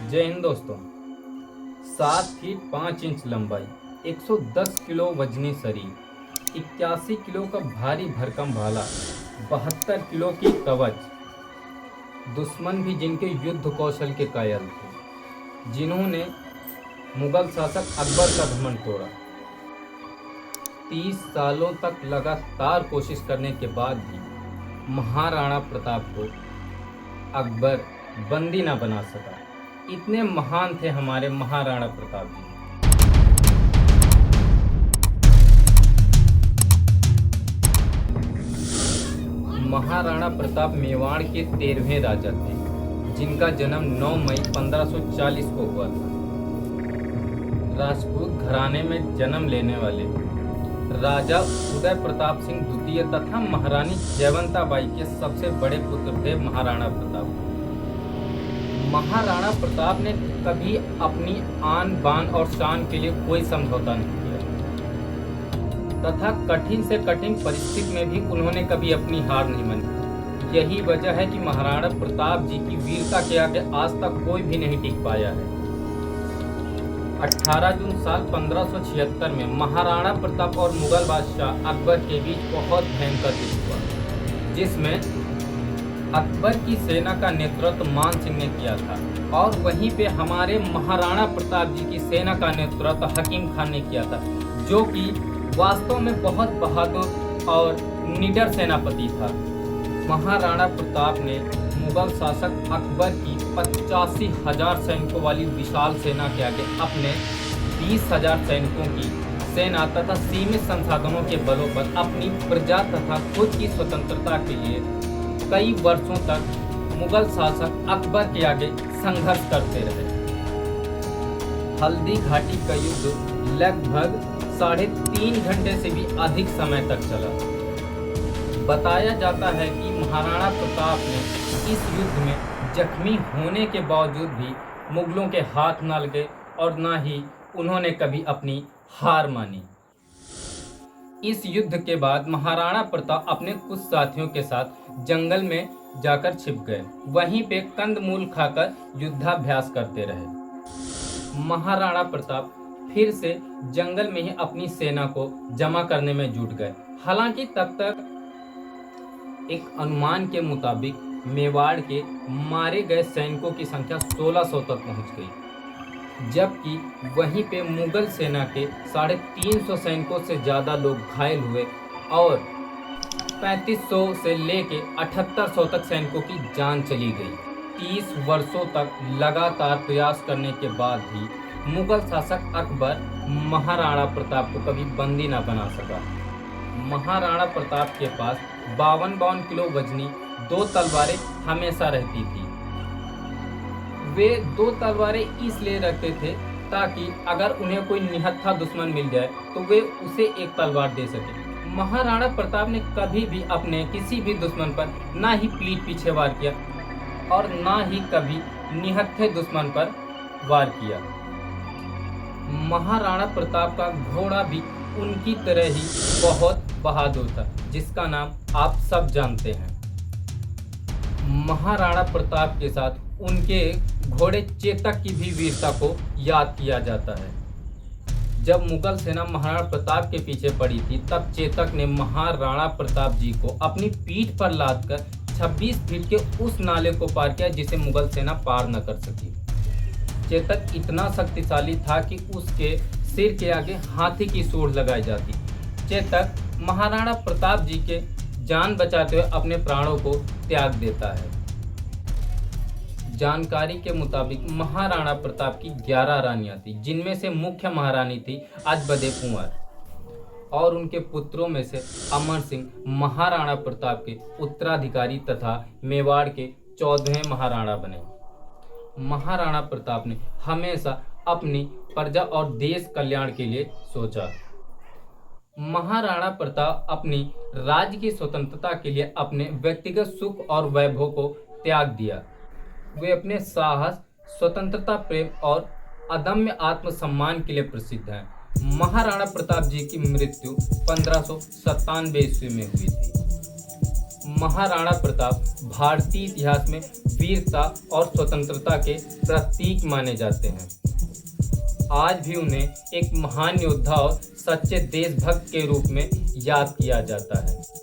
जय हिंद दोस्तों। 7 feet 5 inch लंबाई, 110 किलो वजनी शरीर, 81 किलो का भारी भरकम भाला, 72 किलो की कवच। दुश्मन भी जिनके युद्ध कौशल के कायल थे, जिन्होंने मुगल शासक अकबर का घमंड तोड़ा। 30 सालों तक लगातार कोशिश करने के बाद भी महाराणा प्रताप को अकबर बंदी ना बना सका। इतने महान थे हमारे महाराणा प्रताप जी। महाराणा प्रताप मेवाड़ के 13वें राजा थे, जिनका जन्म 9 मई 1540 को हुआ था। राजपूत घराने में जन्म लेने वाले राजा उदय प्रताप सिंह द्वितीय तथा महारानी जयवंताबाई के सबसे बड़े पुत्र थे महाराणा प्रताप। महाराणा प्रताप ने कभी अपनी आन बान और शान के लिए कोई समझौता नहीं किया तथा कठिन से कठिन परिस्थिति में भी उन्होंने कभी अपनी हार नहीं मानी। यही वजह है कि महाराणा प्रताप जी की वीरता के आगे आज तक कोई भी नहीं टिक पाया है। 18 जून साल 1576 में महाराणा प्रताप और मुगल बादशाह अकबर के बीच बहुत भयंकर युद्ध हुआ, जिसमें अकबर की सेना का नेतृत्व मान सिंह ने किया था और वहीं पे हमारे महाराणा प्रताप जी की सेना का नेतृत्व हकीम खान ने किया था, जो कि वास्तव में बहुत बहादुर और निडर सेनापति था। महाराणा प्रताप ने मुगल शासक अकबर की 85,000 सैनिकों वाली विशाल सेना के आगे अपने 20,000 सैनिकों की सेना तथा सीमित संसाधनों के बलों पर अपनी प्रजा तथा खुद की स्वतंत्रता के लिए कई वर्षों तक मुगल शासक अकबर के आगे संघर्ष करते रहे। हल्दी घाटी का युद्ध लगभग 3.5 घंटे से भी अधिक समय तक चला। बताया जाता है कि महाराणा प्रताप ने इस युद्ध में जख्मी होने के बावजूद भी मुगलों के हाथ न लगे और न ही उन्होंने कभी अपनी हार मानी। इस युद्ध के बाद महाराणा प्रताप अपने कुछ साथियों के साथ जंगल में जाकर छिप गए, वहीं पे कंदमूल खाकर युद्धाभ्यास करते रहे। महाराणा प्रताप फिर से जंगल में ही अपनी सेना को जमा करने में जुट गए। हालांकि तब तक एक अनुमान के मुताबिक मेवाड़ के मारे गए सैनिकों की संख्या 1600 तक पहुंच गई, जबकि वहीं पे मुगल सेना के 350 सैनिकों से ज़्यादा लोग घायल हुए और 3500 से लेके 7800 तक सैनिकों की जान चली गई। 30 वर्षों तक लगातार प्रयास करने के बाद भी मुगल शासक अकबर महाराणा प्रताप को कभी बंदी न बना सका। महाराणा प्रताप के पास 52 किलो वजनी 2 तलवारें हमेशा रहती थी। वे 2 तलवारें इसलिए रखते थे ताकि अगर उन्हें कोई निहत्था दुश्मन मिल जाए तो वे उसे एक तलवार दे सके। महाराणा प्रताप ने कभी भी अपने किसी भी दुश्मन पर ना ही पीठ पीछे वार किया और ना ही कभी निहत्थे दुश्मन पर वार किया। महाराणा प्रताप का घोड़ा भी उनकी तरह ही बहुत बहादुर था, जिसका नाम आप सब जानते हैं। महाराणा प्रताप के साथ उनके घोड़े चेतक की भी वीरता को याद किया जाता है। जब मुगल सेना महाराणा प्रताप के पीछे पड़ी थी, तब चेतक ने महाराणा प्रताप जी को अपनी पीठ पर लादकर 26 फीट के उस नाले को पार किया जिसे मुगल सेना पार न कर सकी। चेतक इतना शक्तिशाली था कि उसके सिर के आगे हाथी की सूंड लगाई जाती। चेतक महाराणा प्रताप जी के जान बचाते हुए अपने प्राणों को त्याग देता है। जानकारी के मुताबिक महाराणा प्रताप की 11 रानियां थी, जिनमें से मुख्य महारानी थी अजबदे कुंवर और उनके पुत्रों में से अमर सिंह महाराणा प्रताप के उत्तराधिकारी तथा मेवाड़ के 14वें महाराणा बने। महाराणा प्रताप ने हमेशा अपनी प्रजा और देश कल्याण के लिए सोचा। महाराणा प्रताप अपनी राज्य की स्वतंत्रता के लिए अपने व्यक्तिगत सुख और वैभव को त्याग दिया। वे अपने साहस, स्वतंत्रता प्रेम और अदम्य आत्मसम्मान के लिए प्रसिद्ध हैं। महाराणा प्रताप जी की मृत्यु 1597 ईस्वी में हुई थी। महाराणा प्रताप भारतीय इतिहास में वीरता और स्वतंत्रता के प्रतीक माने जाते हैं। आज भी उन्हें एक महान योद्धा और सच्चे देशभक्त के रूप में याद किया जाता है।